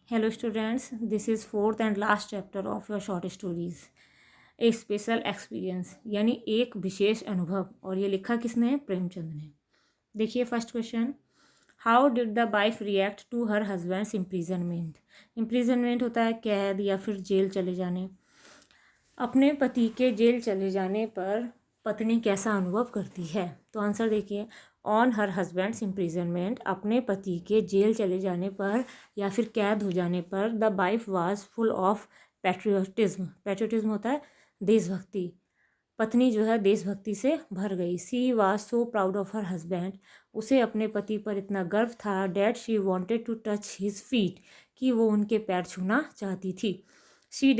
Hello students, this is fourth and last chapter of your short stories. A special experience यानी एक विशेष अनुभव। और ये लिखा किसने है? प्रेमचंद ने। देखिए first question, how did the wife react to her husband's imprisonment. Imprisonment होता है कैद या फिर जेल चले जाने। अपने पति के जेल चले जाने पर पत्नी कैसा अनुभव करती है? तो आंसर देखिए, ऑन हर हस्बैंड्स इम्प्रीजनमेंट, अपने पति के जेल चले जाने पर या फिर कैद हो जाने पर the wife was full of patriotism. Patriotism होता है देशभक्ति। पत्नी जो है देशभक्ति से भर गई। She was so proud of her husband, उसे अपने पति पर इतना गर्व था। That she wanted to touch his feet, कि वो उनके पैर छूना चाहती थी। She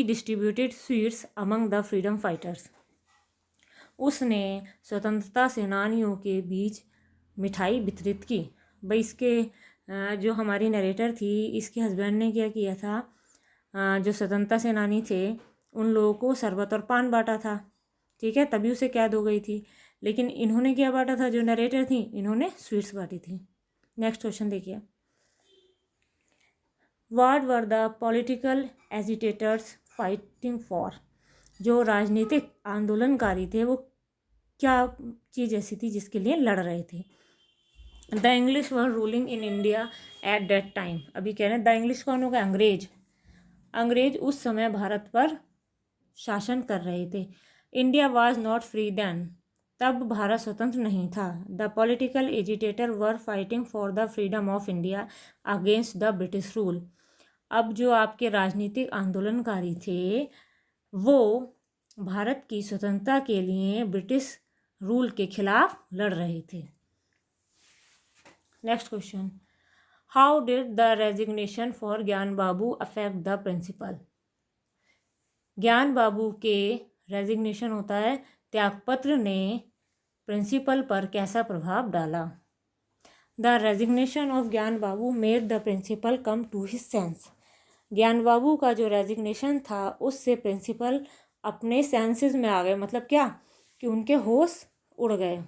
distributed sweets among the freedom fighters, उसने स्वतंत्रता सेनानियों के बीच मिठाई वितरित की। भाई इसके जो हमारी नरेटर थी, इसके हस्बैंड ने क्या किया था, जो स्वतंत्रता सेनानी थे उन लोगों को शरबत और पान बांटा था। ठीक है, तभी उसे कैद हो गई थी। लेकिन इन्होंने क्या बांटा था? जो नरेटर थी इन्होंने स्वीट्स बांटी थी। नेक्स्ट क्वेश्चन देखिए, what were the political agitators fighting for. जो राजनीतिक आंदोलनकारी थे वो क्या चीज़ ऐसी थी जिसके लिए लड़ रहे थे? The English were ruling in India at that time. अभी कह रहे हैं द इंग्लिश कौन होगा? अंग्रेज। अंग्रेज उस समय भारत पर शासन कर रहे थे। India was not free then, तब भारत स्वतंत्र नहीं था। The political agitator were fighting for the freedom of India against the British rule. अब जो आपके राजनीतिक आंदोलनकारी थे वो भारत की स्वतंत्रता के लिए ब्रिटिश रूल के खिलाफ लड़ रहे थे। Next question, how did the resignation for ज्ञान बाबू अफेक्ट द प्रिंसिपल। ज्ञान बाबू के रेजिग्नेशन होता है त्यागपत्र ने प्रिंसिपल पर कैसा प्रभाव डाला? The resignation of Gyan Babu made the principal come to his sense. Gyan Babu का जो रेजिग्नेशन था उससे प्रिंसिपल अपने सेंसेस में आ गए। मतलब क्या कि उनके होश उड़ गए।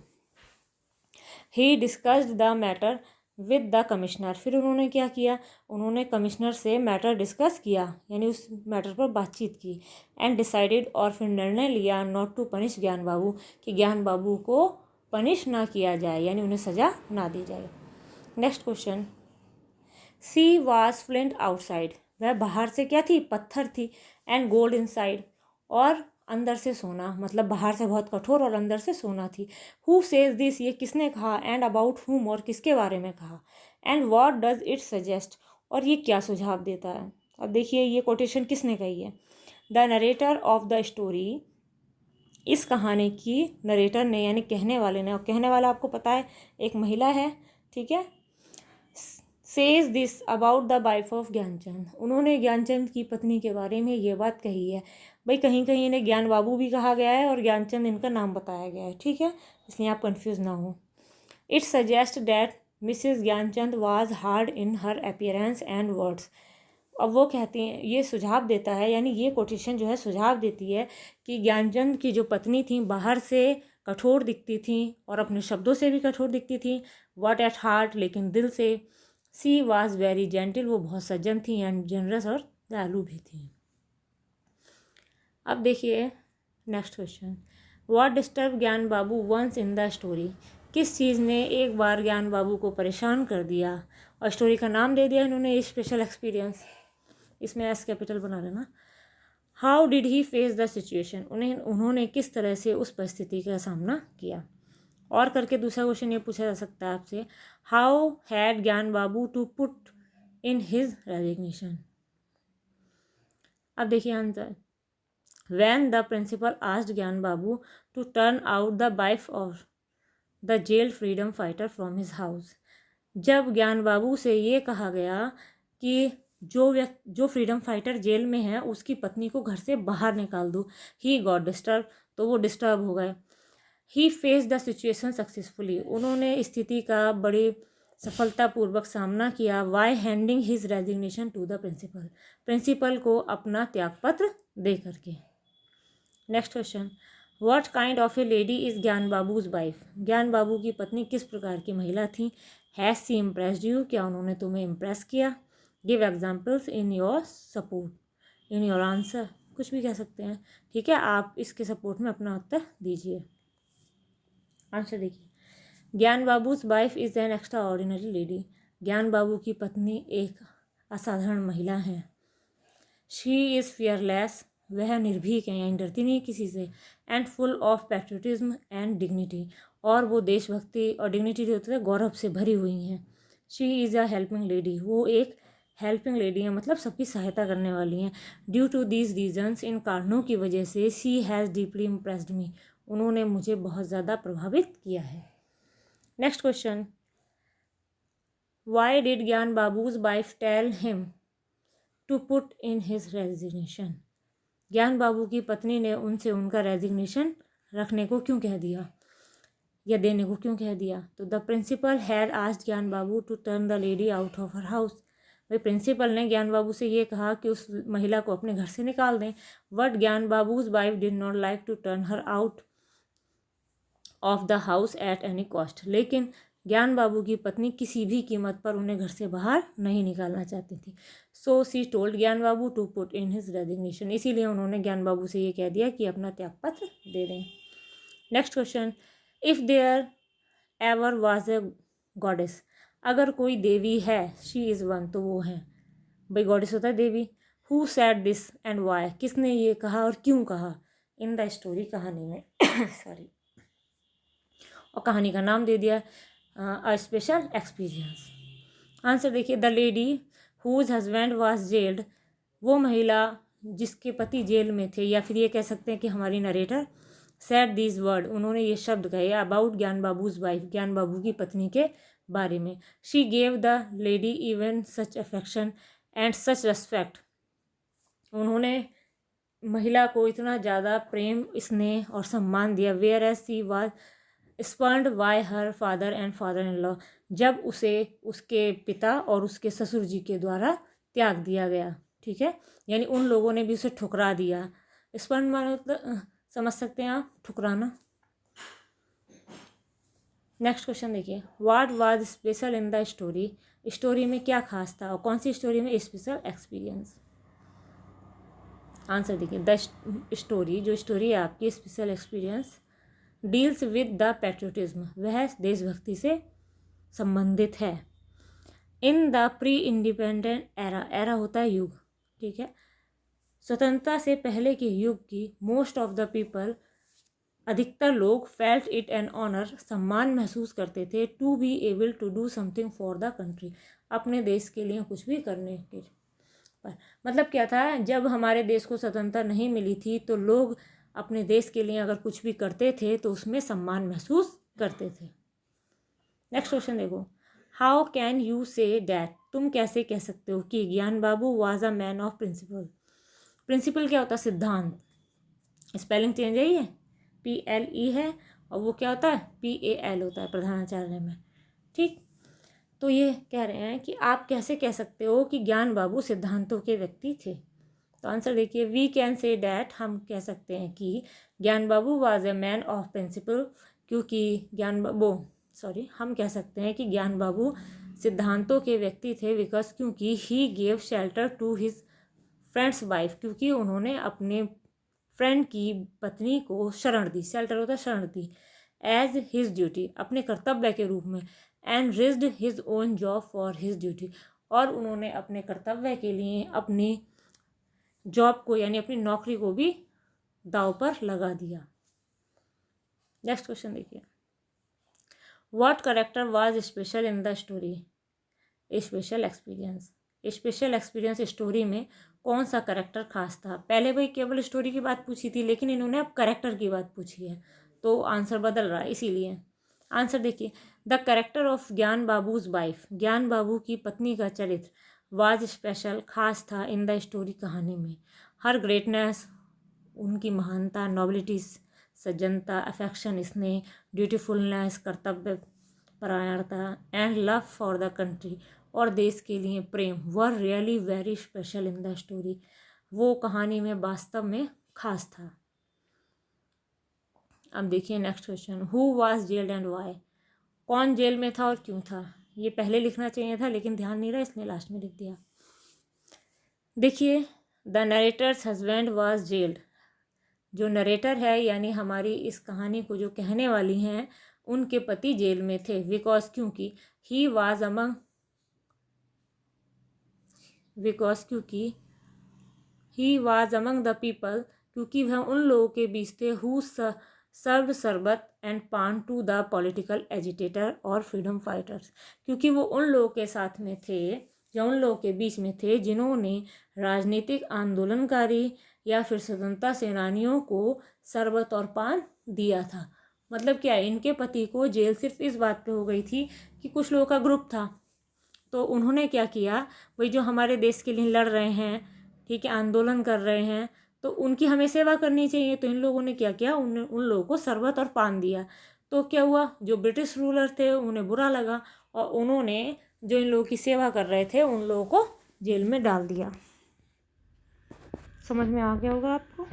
ही discussed the matter with the commissioner, फिर उन्होंने क्या किया? उन्होंने कमिश्नर से मैटर डिस्कस किया, यानी उस मैटर पर बातचीत की। एंड डिसाइडेड, और फिर निर्णय लिया, नॉट टू पनिश ज्ञान बाबू, कि ज्ञान बाबू को पनिश ना किया जाए, यानी उन्हें सज़ा ना दी जाए। Next question, she was flint outside, वह बाहर से क्या थी? पत्थर थी। एंड गोल्ड इनसाइड, और अंदर से सोना, मतलब बाहर से बहुत कठोर और अंदर से सोना थी। हु सेज दिस, ये किसने कहा? एंड अबाउट हुम, और किसके बारे में कहा? And what does it suggest, और ये क्या सुझाव देता है? अब देखिए ये कोटेशन किसने कही है? The narrator of the story, इस कहानी की नरेटर ने यानी कहने वाले ने, और कहने वाला आपको पता है एक महिला है। ठीक है, says this about the wife of Gyanchand, उन्होंने ज्ञानचंद की पत्नी के बारे में ये बात कही है। भाई कहीं कहीं इन्हें ज्ञान बाबू भी कहा गया है और ज्ञानचंद इनका नाम बताया गया है। ठीक है, इसलिए आप कंफ्यूज ना हो। It suggest that Mrs Gyanchand was hard in her appearance and words. अब वो कहती हैं, ये सुझाव देता है, यानी ये कोटेशन जो है सुझाव देती है कि ज्ञानचंद की जो पत्नी थी बाहर से कठोर दिखती थी और अपने शब्दों से भी कठोर दिखती थी, वट एट हार्ट, लेकिन दिल से। सी वाज वेरी जेंटल, वो बहुत सज्जन थी, एंड जनरस, और दयालु भी थी। अब देखिए नेक्स्ट क्वेश्चन, व्हाट डिस्टर्ब ज्ञान बाबू वंस इन द स्टोरी, किस चीज़ ने एक बार ज्ञान बाबू को परेशान कर दिया? और स्टोरी का नाम दे दिया इन्होंने स्पेशल एक्सपीरियंस, इसमें एस कैपिटल बना लेना। How did he face the situation, उन्होंने किस तरह से उस परिस्थिति का सामना किया? और करके दूसरा क्वेश्चन ये पूछा जा सकता है आपसे, how had Gyan Babu to put in his resignation. अब देखिए answer, when the principal asked Gyan Babu to turn out the wife of the jail freedom fighter from his house, जब ज्ञान बाबू से ये कहा गया कि जो फ्रीडम फाइटर जेल में है उसकी पत्नी को घर से बाहर निकाल दो, ही गॉट डिस्टर्ब, तो वो डिस्टर्ब हो गए। He face the situation successfully, उन्होंने स्थिति का बड़े सफलतापूर्वक सामना किया। By handing his resignation to the principal, principal को अपना त्यागपत्र दे करके। Next question, what kind of a lady is Gyan Babu's wife, ज्ञान बाबू की पत्नी किस प्रकार की महिला थी। हैज़ सी इम्प्रेस्ड यू, क्या उन्होंने तुम्हें इम्प्रेस किया। Give examples in your support, in your answer, कुछ भी कह सकते हैं, ठीक है। आप इसके सपोर्ट में अपना उत्तर दीजिए। आंसर देखिए, ज्ञान Babu's wife is an extra ordinary lady, ज्ञान बाबू की पत्नी एक असाधारण महिला है। शी इज़ फियरलेस, वह निर्भीक है यानी डरती नहीं किसी से। And full of patriotism and dignity, और वो देशभक्ति और डिग्निटी जो होती है गौरव से भरी हुई हैं। She is a helping lady, वो एक हेल्पिंग लेडी है, मतलब सबकी सहायता करने वाली हैं। ड्यू टू दीज रीजन्स, इन कारणों की वजह से, शी हैज़ डीपली इम्प्रेस्ड मी, उन्होंने मुझे बहुत ज़्यादा प्रभावित किया है। Next question, why did Gyan Babu's wife tell him to put in his resignation, Gyan Babu की पत्नी ने उनसे उनका रेजिग्नेशन रखने को क्यों कह दिया या देने को क्यों कह दिया। तो the principal had asked Gyan Babu to turn the lady out of her house, भाई प्रिंसिपल ने ज्ञान बाबू से ये कहा कि उस महिला को अपने घर से निकाल दें। But Gyan Babu's wife did not like to turn her out of the house at any cost, लेकिन ज्ञान बाबू की पत्नी किसी भी कीमत पर उन्हें घर से बाहर नहीं निकालना चाहती थी। सो she told Gyan Babu to put in his resignation, इसीलिए उन्होंने ज्ञान बाबू से ये कह दिया कि अपना त्यागपत्र दे दें। Next question, if there ever was a goddess, अगर कोई देवी है, शी इज़ वन, तो वो है, भाई गॉडेस होता है देवी। Who said this and why, किसने ये कहा और क्यों कहा। इन द स्टोरी, कहानी में सॉरी, और कहानी का नाम दे दिया अ स्पेशल एक्सपीरियंस। आंसर देखिए, the lady whose husband was jailed, वो महिला जिसके पति जेल में थे, या फिर ये कह सकते हैं कि हमारी नरेटर सेड दीज वर्ड, उन्होंने ये शब्द कहे अबाउट ज्ञान बाबूज वाइफ, ज्ञान बाबू की पत्नी के बारे में। She gave the lady even such affection and such respect, उन्होंने महिला को इतना ज़्यादा प्रेम, स्नेह और सम्मान दिया। Whereas she was spurned by her father and father in law, जब उसे उसके पिता और उसके ससुर जी के द्वारा त्याग दिया गया, ठीक है, यानी उन लोगों ने भी उसे ठुकरा दिया। स्पर्न मानो मतलब समझ सकते हैं आप, ठुकराना। नेक्स्ट क्वेश्चन देखिए, what was special in the story, story में क्या खास था और कौन सी स्टोरी में स्पेशल एक्सपीरियंस। आंसर देखिए, द स्टोरी, जो स्टोरी है आपकी special experience, deals with the patriotism, वह देशभक्ति से संबंधित है। In the pre independent era, era होता है युग, ठीक है, स्वतंत्रता से पहले के युग की, मोस्ट ऑफ द पीपल, अधिकतर लोग, फेल्ट इट एन ऑनर, सम्मान महसूस करते थे, to be able to do something for the country, अपने देश के लिए कुछ भी करने के पर। मतलब क्या था, जब हमारे देश को स्वतंत्रता नहीं मिली थी तो लोग अपने देश के लिए अगर कुछ भी करते थे तो उसमें सम्मान महसूस करते थे। नेक्स्ट क्वेश्चन देखो, how can you say that, तुम कैसे कह सकते हो कि Gyan Babu was a man of principle. Principle क्या होता है, सिद्धांत, स्पेलिंग चेंज है, ये PLE है, और वो क्या होता है, PAL होता है प्रधानाचार्य में, ठीक। तो ये कह रहे हैं कि आप कैसे कह सकते हो कि ज्ञान बाबू सिद्धांतों के व्यक्ति थे। तो आंसर देखिए, वी कैन से डैट, हम कह सकते हैं कि Gyan Babu was a man of principle, क्योंकि हम कह सकते हैं कि ज्ञान बाबू सिद्धांतों के व्यक्ति थे, बिकॉज क्योंकि he gave shelter to his friend's wife, क्योंकि उन्होंने अपने फ्रेंड की पत्नी को शरण दी, शेल्टर होता है शरण दी, एज हिज ड्यूटी, अपने कर्तव्य के रूप में, and risked his own job for his duty, और उन्होंने अपने कर्तव्य के लिए अपनी जॉब को यानी अपनी नौकरी को भी दांव पर लगा दिया। नेक्स्ट क्वेश्चन देखिए, what character was special in the story, special experience, special experience story में कौन सा करेक्टर खास था। पहले भाई केवल स्टोरी की बात पूछी थी, लेकिन इन्होंने अब करेक्टर की बात पूछी है, तो आंसर बदल रहा है, इसीलिए आंसर देखिए, द करेक्टर ऑफ ज्ञान बाबूज वाइफ, ज्ञान बाबू की पत्नी का चरित्र, वाज स्पेशल, खास था, इन द स्टोरी, कहानी में। हर ग्रेटनेस, उनकी महानता, नॉबिलिटीज, सज्जनता, अफेक्शन, स्नेह, ड्यूटीफुलनेस, कर्तव्य परायणता, and love for the country, और देश के लिए प्रेम, were really very special in the story, वो कहानी में वास्तव में खास था। अब देखिए next question, who was jailed and why, कौन जेल में था और क्यों था। ये पहले लिखना चाहिए था लेकिन ध्यान नहीं रहा इसलिए लास्ट में लिख दिया। देखिए, the narrator's husband was gelled, जो नरेटर है यानी हमारी इस कहानी को जो कहने वाली हैं उनके पति जेल में थे। बिकॉज क्योंकि ही वाज अमंग, बिकॉज क्योंकि he was among the people, क्योंकि वह उन लोगों के बीच थे हु सर्व शरबत एंड पान टू द पॉलिटिकल एजिटेटर और फ्रीडम फाइटर्स, क्योंकि वो उन लोगों के साथ में थे या उन लोगों के बीच में थे जिन्होंने राजनीतिक आंदोलनकारी या फिर स्वतंत्रता सेनानियों को शरबत और पान दिया था। मतलब क्या, इनके पति को जेल सिर्फ इस बात पे हो गई थी कि कुछ लोगों का ग्रुप था, तो उन्होंने क्या किया, वही जो हमारे देश के लिए लड़ रहे हैं, ठीक है, आंदोलन कर रहे हैं, तो उनकी हमें सेवा करनी चाहिए। तो इन लोगों ने क्या किया, उन लोगों को शरबत और पान दिया। तो क्या हुआ, जो ब्रिटिश रूलर थे उन्हें बुरा लगा और उन्होंने जो इन लोगों की सेवा कर रहे थे उन लोगों को जेल में डाल दिया। समझ में आ गया होगा आपको।